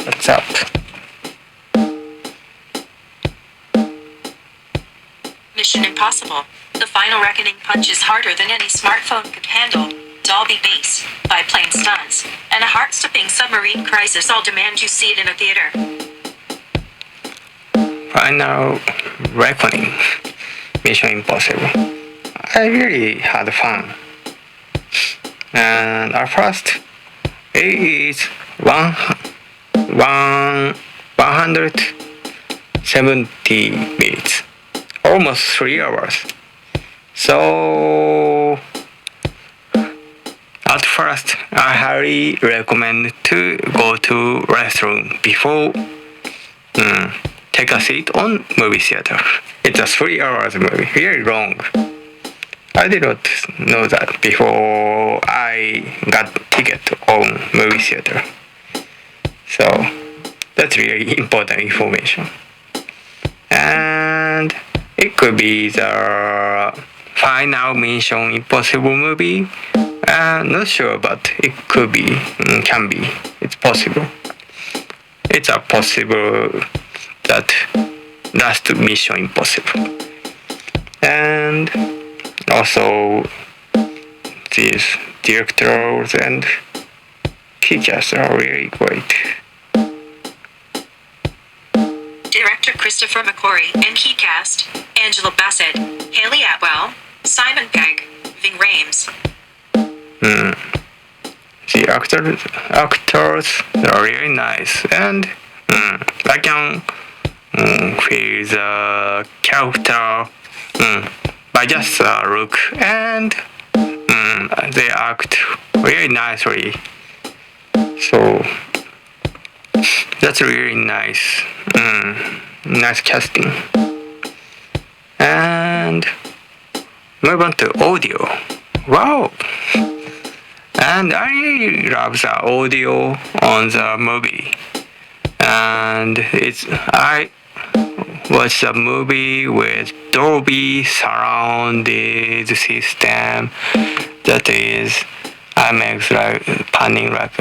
What's up? Mission Impossible. The final reckoning punches harder than any smartphone could handle. Dolby bass, biplane stunts, and a heart-stopping submarine crisis all demand you see it in a theater. Final reckoning. Mission Impossible. I really had fun. And at first, it is 170 minutes, almost 3 hours. So, at first, I highly recommend to go to restroom before take a seat on movie theater. It's a 3 hours movie, really long. I did not know that before I got ticket on movie theater. So that's really important information. And it could be the final Mission Impossible movie. Not sure, but it could be, can be. It's possible. It's a possible that last Mission Impossible. And also these directors and key cast are really great. Director Christopher McQuarrie and key cast: Angela Bassett, Hayley Atwell, Simon Pegg, Ving Rhames. The actors are really nice, and I can feel the character by just look, and they act really nicely. So that's really nice. Nice casting. And move on to audio. Wow! And I really love the audio on the movie. And I watched the movie with Dolby surrounded system. That is, IMAX like panning like